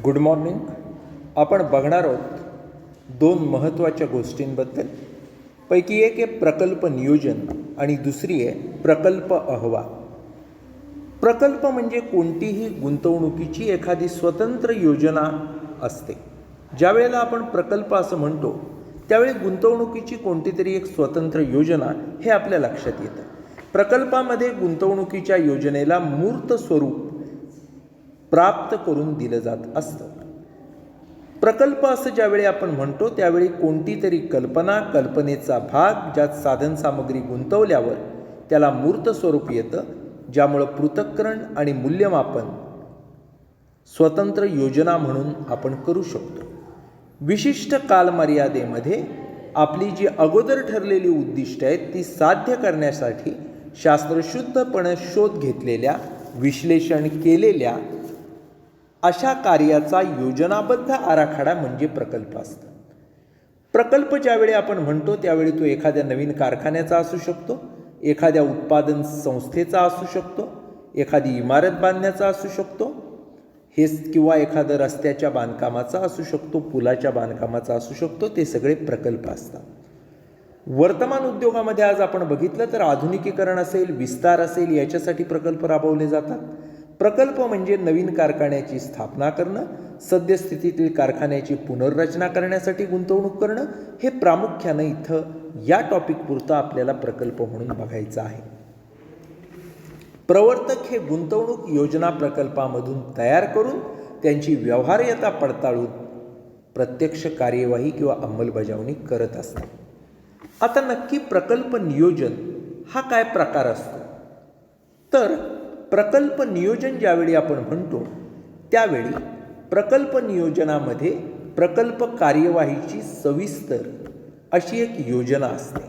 Good morning. आपण बघणार आहोत दोन महत्त्वाच्या गोष्टींबद्दल. पैकी एक आहे प्रकल्प नियोजन आणि दुसरी आहे प्रकल्प अहवाल. प्रकल्प म्हणजे कोणतीही गुंतवणुकीची एखादी स्वतंत्र योजना असते. ज्या वेळेला आपण प्रकल्प असं म्हणतो त्यावेळी गुंतवणुकीची कोणती तरी एक स्वतंत्र योजना हे आपल्या लक्षात येतं. प्रकल्पामध्ये गुंतवणुकीच्या योजनेला मूर्त स्वरूप प्राप्त करून दिलं जात असतं. प्रकल्प असं ज्यावेळी आपण म्हणतो त्यावेळी कोणती तरी कल्पनेचा भाग ज्यात साधनसामग्री गुंतवल्यावर त्याला मूर्त स्वरूप येतं, ज्यामुळं पृथक्करण आणि मूल्यमापन स्वतंत्र योजना म्हणून आपण करू शकतो. विशिष्ट कालमर्यादेमध्ये आपली जी अगोदर ठरलेली उद्दिष्ट आहेत ती साध्य करण्यासाठी शास्त्रशुद्धपणे शोध घेतलेल्या, विश्लेषण केलेल्या अशा कार्याचा योजनाबद्ध आराखडा म्हणजे प्रकल्प असतो. प्रकल्प ज्यावेळी आपण म्हणतो त्यावेळी तो एखाद्या नवीन कारखान्याचा असू शकतो, एखाद्या उत्पादन संस्थेचा असू शकतो, एखादी इमारत बांधण्याचा असू शकतो, किंवा एखादं रस्त्याच्या बांधकामाचा असू शकतो, पुलाच्या बांधकामाचा असू शकतो. ते सगळे प्रकल्प असतात. वर्तमान उद्योगामध्ये आज आपण बघितलं तर आधुनिकीकरण असेल, विस्तार असेल, याच्यासाठी प्रकल्प राबवले जातात. प्रकल्प म्हणजे नवीन कारखान्याची स्थापना करणं, सद्यस्थितीतील कारखान्याची पुनर्रचना करण्यासाठी गुंतवणूक करणं, हे प्रामुख्यानं इथं या टॉपिकपुरतं आपल्याला प्रकल्प म्हणून बघायचं आहे. प्रवर्तक हे गुंतवणूक योजना प्रकल्पामधून तयार करून त्यांची व्यवहार्यता पडताळून प्रत्यक्ष कार्यवाही किंवा अंमलबजावणी करत असतात. आता नक्की प्रकल्प नियोजन हा काय प्रकार असतो? तर प्रकल्प नियोजन ज्यावेळी आपण म्हणतो त्यावेळी प्रकल्प नियोजनामध्ये प्रकल्प कार्यवाहीची सविस्तर अशी एक योजना असते.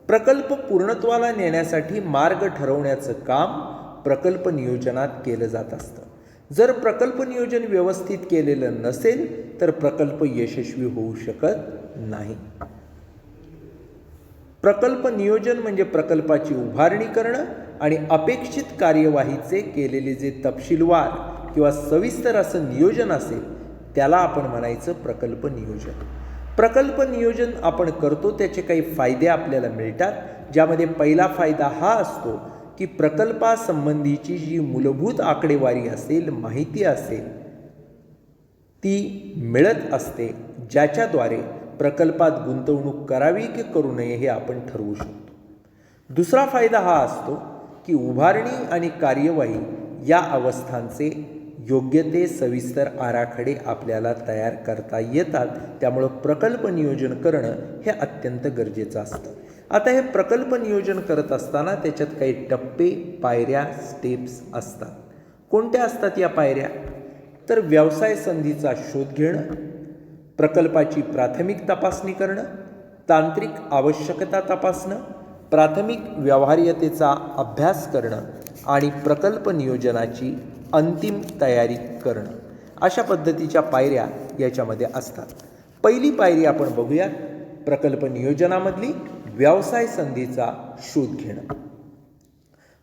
प्रकल्प पूर्णत्वाला नेण्यासाठी मार्ग ठरवण्याचं काम प्रकल्प नियोजनात केलं जात असतं. जर प्रकल्प नियोजन व्यवस्थित केलेलं नसेल तर प्रकल्प यशस्वी होऊ शकत नाही. प्रकल्प नियोजन म्हणजे प्रकल्पाची उभारणी करणं आणि अपेक्षित कार्यवाहीचे केलेले जे तपशीलवार किंवा सविस्तर असं नियोजन असेल त्याला आपण म्हणायचं प्रकल्प नियोजन. प्रकल्प नियोजन आपण करतो त्याचे काही फायदे आपल्याला मिळतात, ज्यामध्ये पहिला फायदा हा असतो की प्रकल्पासंबंधीची जी मूलभूत आकडेवारी असेल, माहिती असेल, ती मिळत असते, ज्याच्याद्वारे प्रकल्पात गुंतवणूक करावी की करू नये हे आपण ठरवू शकतो. दुसरा फायदा हा असतो की उभारणी आणि कार्यवाही या अवस्थांचे योग्य ते सविस्तर आराखडे आपल्याला तयार करता येतात. त्यामुळं प्रकल्प नियोजन करणं हे अत्यंत गरजेचं असतं. आता हे प्रकल्प नियोजन करत असताना त्याच्यात काही टप्पे, पायऱ्या, स्टेप्स असतात. कोणत्या असतात या पायऱ्या? तर व्यवसाय संधीचा शोध घेणं, प्रकल्पाची प्राथमिक तपासणी करणं, तांत्रिक आवश्यकता तपासणं, प्राथमिक व्यवहार्यतेचा अभ्यास करणं आणि प्रकल्प नियोजनाची अंतिम तयारी करणं. अशा पद्धतीच्या पायऱ्या याच्यामध्ये असतात. पहिली पायरी आपण बघूया प्रकल्प नियोजनामधली, व्यवसाय संधीचा शोध घेणं.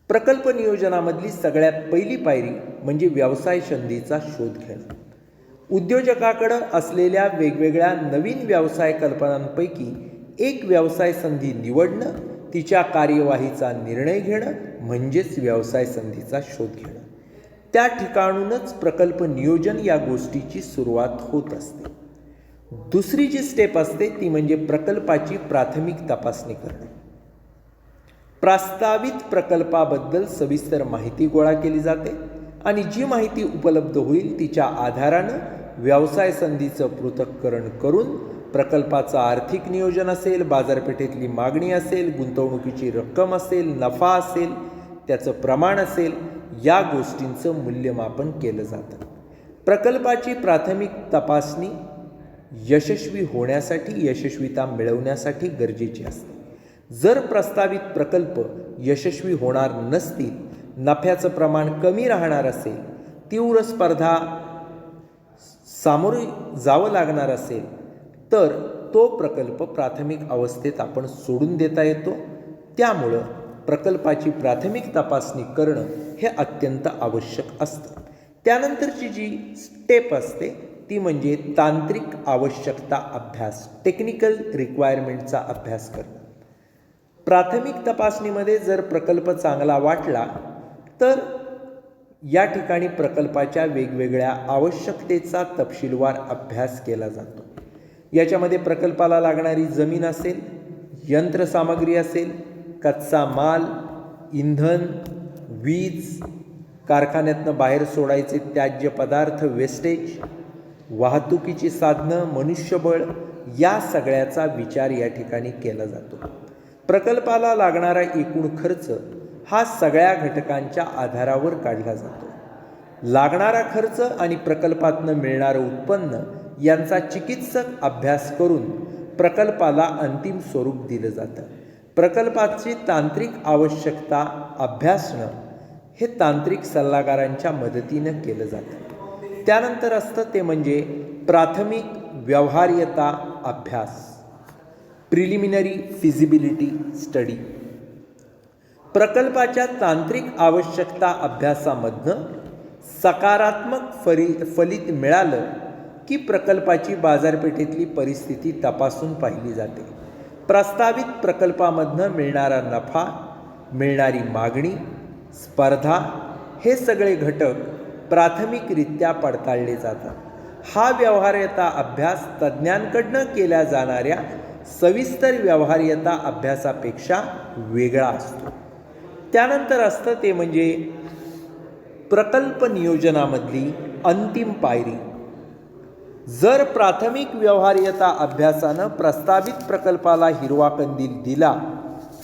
प्रकल्प नियोजनामधली सगळ्यात पहिली पायरी म्हणजे व्यवसाय संधीचा शोध घेणं. उद्योजकाकडं असलेल्या वेगवेगळ्या नवीन व्यवसाय कल्पनांपैकी एक व्यवसाय संधी निवडणं, तिच्या कार्यवाहीचा निर्णय घेणं म्हणजेच व्यवसाय संधीचा शोध घेणं. त्या ठिकाणूनच प्रकल्प नियोजन या गोष्टीची सुरुवात होत असते. दुसरी जी स्टेप असते ती म्हणजे प्रकल्पाची प्राथमिक तपासणी करणे. प्रस्तावित प्रकल्पाबद्दल सविस्तर माहिती गोळा केली जाते आणि जी माहिती उपलब्ध होईल तिच्या आधारानं व्यवसाय संधीचं पृथक्करण करून प्रकल्पाचं आर्थिक नियोजन असेल, बाजारपेठेतली मागणी असेल, गुंतवणुकीची रक्कम असेल, नफा असेल, त्याचं प्रमाण असेल, या गोष्टींचं मूल्यमापन केलं जातं. प्रकल्पाची प्राथमिक तपासणी यशस्वी होण्यासाठी, यशस्वीता मिळवण्यासाठी गरजेची असते. जर प्रस्तावित प्रकल्प यशस्वी होणार नसतील, नफ्याचं प्रमाण कमी राहणार असेल, तीव्र स्पर्धा सामोरे जावं लागणार असेल तर तो प्रकल्प प्राथमिक अवस्थेत आपण सोडून देता येतो. त्यामुळं प्रकल्पाची प्राथमिक तपासणी करणं हे अत्यंत आवश्यक असतं. त्यानंतरची जी स्टेप असते ती म्हणजे तांत्रिक आवश्यकता अभ्यास, टेक्निकल रिक्वायरमेंटचा अभ्यास करणं. प्राथमिक तपासणीमध्ये जर प्रकल्प चांगला वाटला तर या ठिकाणी प्रकल्पाच्या वेगवेगळ्या आवश्यकतेचा तपशीलवार अभ्यास केला जातो. याच्यामध्ये प्रकल्पाला लागणारी जमीन असेल, यंत्रसामग्री असेल, कच्चा माल, इंधन, वीज, कारखान्यातनं बाहेर सोडायचे त्याज्य पदार्थ वेस्टेज, वाहतुकीची साधनं, मनुष्यबळ, या सगळ्याचा विचार या ठिकाणी केला जातो. प्रकल्पाला लागणारा एकूण खर्च हा सगळ्या घटकांच्या आधारावर काढला जातो. लागणारा खर्च आणि प्रकल्पातनं मिळणारं उत्पन्न यांचा चिकित्सक अभ्यास करून प्रकल्पाला अंतिम स्वरूप दिलं जातं. प्रकल्पाची तांत्रिक आवश्यकता अभ्यासणं हे तांत्रिक सल्लागारांच्या मदतीनं केलं जातं. त्यानंतर असतं ते म्हणजे प्राथमिक व्यवहार्यता अभ्यास, प्रिलिमिनरी फिजिबिलिटी स्टडी. प्रकल्पाच्या तांत्रिक आवश्यकता अभ्यासामधनं सकारात्मक फलित मिळालं की प्रकल्पाची बाजारपेठेतली परिस्थिती तपासून पाहिली जाते. प्रस्तावित प्रकल्पामधनं मिळणारा नफा, मिळणारी मागणी, स्पर्धा हे सगळे घटक प्राथमिकरित्या पडताळले जातात. हा व्यवहार्यता अभ्यास तज्ज्ञांकडनं केल्या जाणाऱ्या सविस्तर व्यवहार्यता अभ्यासापेक्षा वेगळा असतो. त्यानंतर असतं ते म्हणजे प्रकल्प नियोजनामधली अंतिम पायरी. जर प्राथमिक व्यवहार्यता अभ्यासानं प्रस्तावित प्रकल्पाला हिरवा कंदील दिला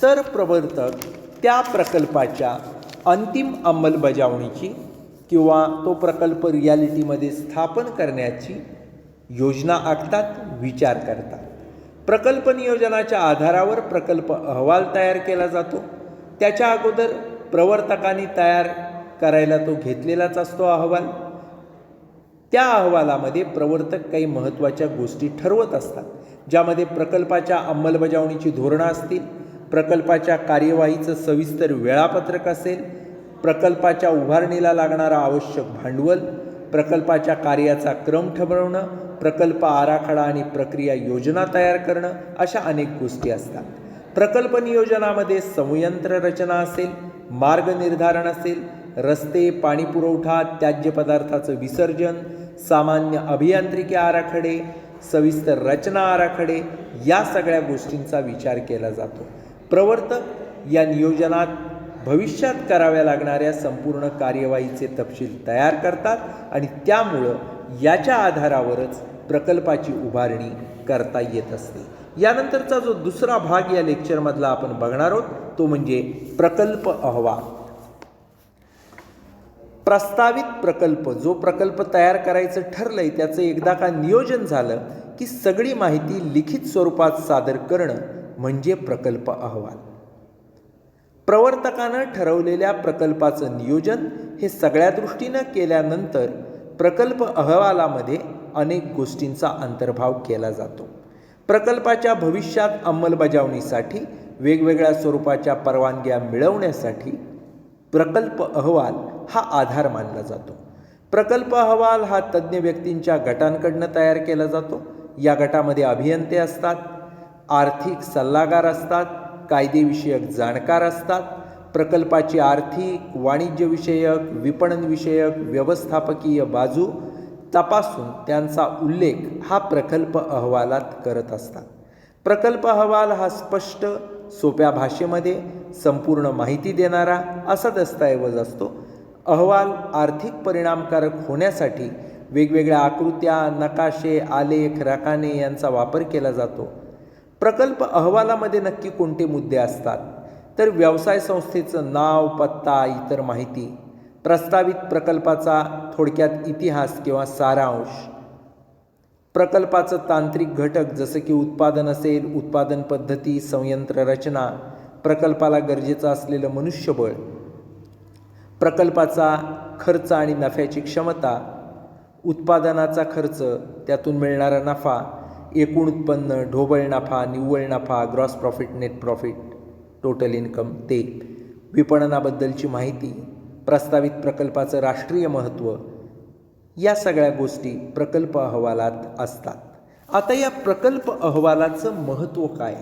तर प्रवर्तक त्या प्रकल्पाच्या अंतिम अंमलबजावणीची किंवा तो प्रकल्प रियालिटीमध्ये स्थापन करण्याची योजना आखतात, विचार करतात. प्रकल्प नियोजनाच्या आधारावर प्रकल्प अहवाल तयार केला जातो. त्याच्या अगोदर प्रवर्तकांनी तयार करायला तो घेतलेलाच असतो अहवाल. त्या अहवालामध्ये प्रवर्तक काही महत्त्वाच्या गोष्टी ठरवत असतात, ज्यामध्ये प्रकल्पाच्या अंमलबजावणीची धोरणं असतील, प्रकल्पाच्या कार्यवाहीचं सविस्तर वेळापत्रक असेल, प्रकल्पाच्या उभारणीला लागणारं आवश्यक भांडवल, प्रकल्पाच्या कार्याचा क्रम ठरवणं, प्रकल्प आराखडा आणि प्रक्रिया योजना तयार करणं, अशा अनेक गोष्टी असतात. प्रकल्प नियोजनामध्ये संयंत्र रचना असेल, मार्ग निर्धारण असेल, रस्ते, पाणीपुरवठा, त्याज्य पदार्थाचं विसर्जन, सामान्य अभियांत्रिकी आराखडे, सविस्तर रचना आराखडे, या सगळ्या गोष्टींचा विचार केला जातो. प्रवर्तक या नियोजनात भविष्यात कराव्या लागणाऱ्या संपूर्ण कार्यवाहीचे तपशील तयार करतात आणि त्यामुळं याच्या आधारावरच प्रकल्पाची उभारणी करता येत असते. यानंतरचा जो दुसरा भाग या लेक्चरमधला आपण बघणार आहोत तो म्हणजे प्रकल्प अहवाल. प्रस्तावित प्रकल्प, जो प्रकल्प तयार करायचं ठरलंय त्याचं एकदा का नियोजन झालं की सगळी माहिती लिखित स्वरूपात सादर करणं म्हणजे प्रकल्प अहवाल. प्रवर्तकानं ठरवलेल्या प्रकल्पाचं नियोजन हे सगळ्या दृष्टीनं केल्यानंतर प्रकल्प अहवालामध्ये अनेक गोष्टींचा अंतर्भाव केला जातो. प्रकल्पाच्या भविष्यात अंमलबजावणीसाठी वेगवेगळ्या स्वरूपाच्या परवानग्या मिळवण्यासाठी प्रकल्प अहवाल हा आधार मानला जातो. प्रकल्प अहवाल हा तज्ज्ञ व्यक्तींच्या गटांकडनं तयार केला जातो. या गटामध्ये अभियंते असतात, आर्थिक सल्लागार असतात, कायदेविषयक जाणकार असतात. प्रकल्पाची आर्थिक, वाणिज्यविषयक, विपणनविषयक, व्यवस्थापकीय बाजू तपासून त्यांचा उल्लेख हा प्रकल्प अहवालात करत असतात. प्रकल्प अहवाल हा स्पष्ट, सोप्या भाषेमध्ये संपूर्ण माहिती देणारा असा दस्तऐवज असतो. अहवाल आर्थिक परिणामकारक होण्यासाठी वेगवेगळ्या आकृत्या, नकाशे, आलेख, रकाने यांचा वापर केला जातो. प्रकल्प अहवालामध्ये नक्की कोणते मुद्दे असतात तर व्यवसाय संस्थेचं नाव, पत्ता, इतर माहिती, प्रस्तावित प्रकल्पाचा थोडक्यात इतिहास किंवा सारांश, प्रकल्पाचं तांत्रिक घटक जसं की उत्पादन असेल, उत्पादन पद्धती, संयंत्र रचना, प्रकल्पाला गरजेचं असलेलं मनुष्यबळ, प्रकल्पाचा खर्च आणि नफ्याची क्षमता, उत्पादनाचा खर्च, त्यातून मिळणारा नफा, एकूण उत्पन्न, ढोबळ नफा, निव्वळ नफा, gross profit, net profit, total income, ते विपणनाबद्दलची माहिती, प्रस्तावित प्रकल्पाचं राष्ट्रीय महत्त्व, या सगळ्या गोष्टी प्रकल्प अहवालात असतात। आता या प्रकल्प अहवालाचं महत्त्व काय,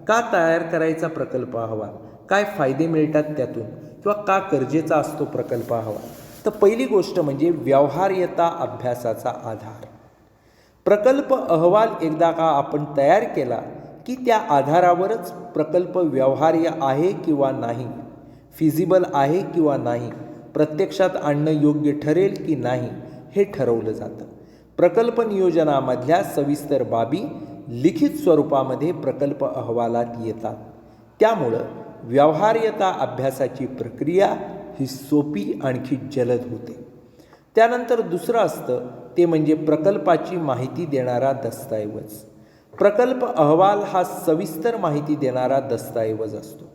का तयार करायचा प्रकल्प अहवाल, काय फायदे मिळतात त्यातून, किंवा का गरजेचा असतो प्रकल्प अहवाल? तर पहिली गोष्ट म्हणजे व्यवहार्यता अभ्यासाचा आधार। प्रकल्प अहवाल एकदा का आपण तयार केला की त्या आधारावरच प्रकल्प व्यवहार्य आहे किंवा नाही, फिजिबल आहे किंवा नाही, प्रत्यक्षात आणणं योग्य ठरेल की नाही हे ठरवलं जातं। प्रकल्प नियोजनामधल्या सविस्तर बाबी लिखित स्वरूपामध्ये प्रकल्प अहवालात येतात। त्यामुळं व्यवहार्यता अभ्यासाची प्रक्रिया ही सोपी आणखी जलद होते। त्यानंतर दुसरं असतं ते म्हणजे प्रकल्पाची माहिती देणारा दस्तऐवज। प्रकल्प अहवाल हा सविस्तर माहिती देणारा दस्तऐवज असतो।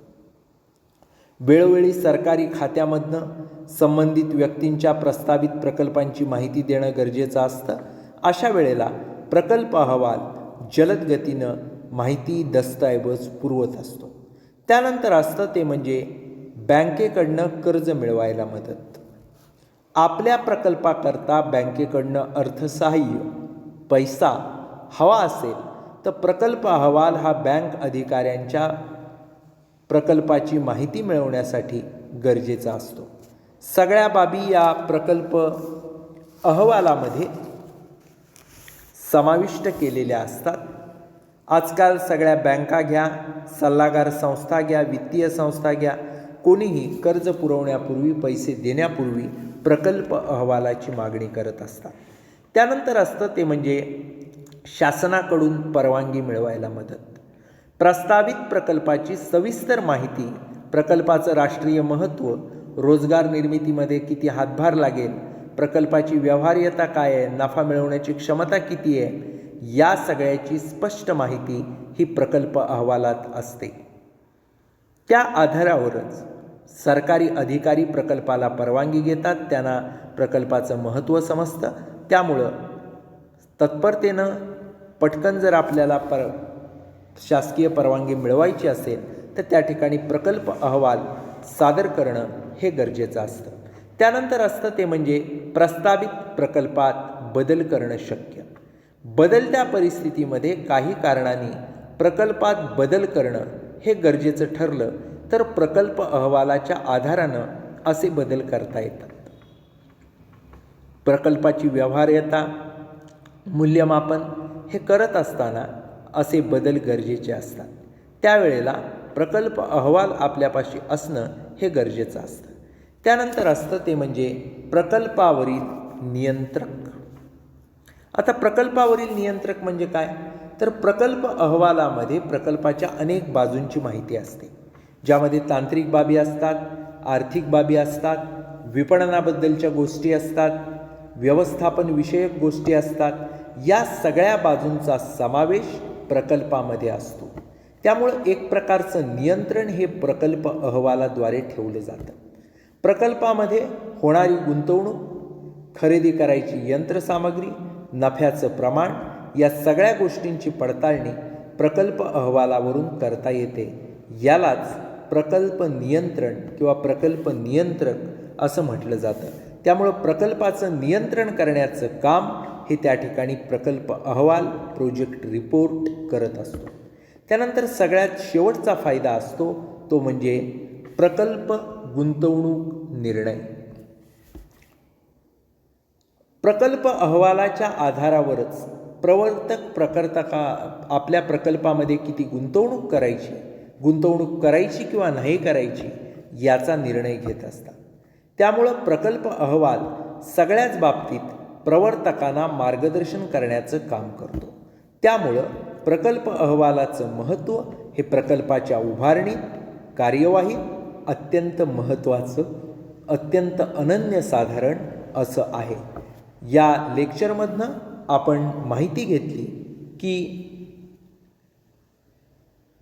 वेळोवेळी सरकारी खात्यामधनं संबंधित व्यक्तींच्या प्रस्तावित प्रकल्पांची माहिती देणं गरजेचं असतं। अशा वेळेला प्रकल्प अहवाल जलद गतीनं माहिती दस्तऐवज पुरवत असतो। त्यानंतर असतं ते म्हणजे बँकेकडनं कर्ज मिळवायला मदत। आपल्या प्रकल्पाकरता बँकेकडनं अर्थसहाय्य, पैसा हवा असेल तर प्रकल्प अहवाल हा बँक अधिकाऱ्यांच्या प्रकल्पाची माहिती मिळवण्यासाठी गरजेचा असतो। सगळ्या बाबी या प्रकल्प अहवालामध्ये समाविष्ट केलेल्या असतात। आजकाल सगळ्या बँका घ्या, सल्लागार संस्था घ्या, वित्तीय संस्था घ्या, कोणीही कर्ज पुरवण्यापूर्वी, पैसे देण्यापूर्वी प्रकल्प अहवालाची मागणी करत असतात। त्यानंतर असतं ते म्हणजे शासनाकडून परवानगी मिळवायला मदत। प्रस्तावित प्रकल्पाची सविस्तर माहिती, प्रकल्पाचं राष्ट्रीय महत्त्व, रोजगार निर्मितीमध्ये किती हातभार लागेल, प्रकल्पाची व्यवहार्यता काय आहे, नफा मिळवण्याची क्षमता किती आहे, या सगळ्याची स्पष्ट माहिती ही प्रकल्प अहवालात असते। त्या आधारावरच सरकारी अधिकारी प्रकल्पाला परवानगी घेतात, त्यांना प्रकल्पाचं महत्त्व समजतं। त्यामुळं तत्परतेनं पटकन जर आपल्याला शासकीय परवानगी मिळवायची असेल तर त्या ठिकाणी प्रकल्प अहवाल सादर करणं हे गरजेचं असतं। त्यानंतर असतं ते म्हणजे प्रस्तावित प्रकल्पात बदल करणं शक्य। बदलत्या परिस्थितीमध्ये काही कारणांनी प्रकल्पात बदल करणं हे गरजेचं ठरलं तर प्रकल्प अहवालाच्या आधारानं असे बदल करता येतात। प्रकल्पाची व्यवहार्यता मूल्यमापन हे करत असताना असे बदल गरजेचे असतात। त्यावेळेला प्रकल्प अहवाल आपल्यापाशी असणं हे गरजेचं असतं। त्यानंतर असतं ते म्हणजे प्रकल्पावरील नियंत्रक। आता प्रकल्पावरील नियंत्रक म्हणजे काय, तर प्रकल्प अहवालामध्ये प्रकल्पाच्या अनेक बाजूंची माहिती असते, ज्यामध्ये तांत्रिक बाबी असतात, आर्थिक बाबी असतात, विपणनाबद्दलच्या गोष्टी असतात, व्यवस्थापन विषयक गोष्टी असतात। या सगळ्या बाजूंचा समावेश प्रकल्पामध्ये असतो। त्यामुळं एक प्रकारचं नियंत्रण हे प्रकल्प अहवालाद्वारे ठेवलं जातं। प्रकल्पामध्ये होणारी गुंतवणूक, खरेदी करायची यंत्रसामग्री, नफ्याचं प्रमाण, या सगळ्या गोष्टींची पडताळणी प्रकल्प अहवालावरून करता येते। यालाच प्रकल्प नियंत्रण किंवा प्रकल्प नियंत्रक असं म्हटलं जातं। त्यामुळं प्रकल्पाचं नियंत्रण करण्याचं काम हे त्या ठिकाणी प्रकल्प अहवाल, प्रोजेक्ट रिपोर्ट करत असतो। त्यानंतर सगळ्यात शेवटचा फायदा असतो तो म्हणजे प्रकल्प गुंतवणूक निर्णय। प्रकल्प अहवालाच्या आधारावरच प्रकर्ता आपल्या प्रकल्पामध्ये किती गुंतवणूक करायची किंवा नाही करायची याचा निर्णय घेत असतात। त्यामुळं प्रकल्प अहवाल सगळ्याच बाबतीत प्रवर्तकांना मार्गदर्शन करण्याचं काम करतो। त्यामुळं प्रकल्प अहवालाचं महत्त्व हे प्रकल्पाच्या उभारणीत, कार्यवाहीत अत्यंत महत्त्वाचं, अत्यंत अनन्यसाधारण असं आहे। या लेक्चरमधनं आपण माहिती घेतली की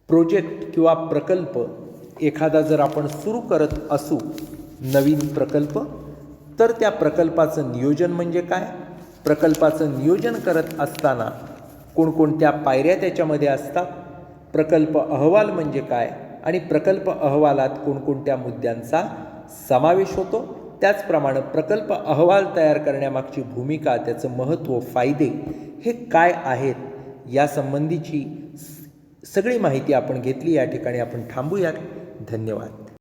प्रोजेक्ट किंवा प्रकल्प एखादा जर आपण सुरू करत असू नवीन प्रकल्प, तर त्या प्रकल्पाचं नियोजन म्हणजे काय, प्रकल्पाचं नियोजन करत असताना कोणकोणत्या पायऱ्या त्याच्यामध्ये असतात, प्रकल्प अहवाल म्हणजे काय आणि प्रकल्प अहवालात कोणकोणत्या मुद्द्यांचा समावेश होतो, त्याचप्रमाणे प्रकल्प अहवाल तयार करण्यामागची भूमिका, त्याचं महत्त्व, फायदे हे काय आहेत यासंबंधीची सगळी माहिती आपण घेतली. या ठिकाणी आपण थांबूयात. धन्यवाद.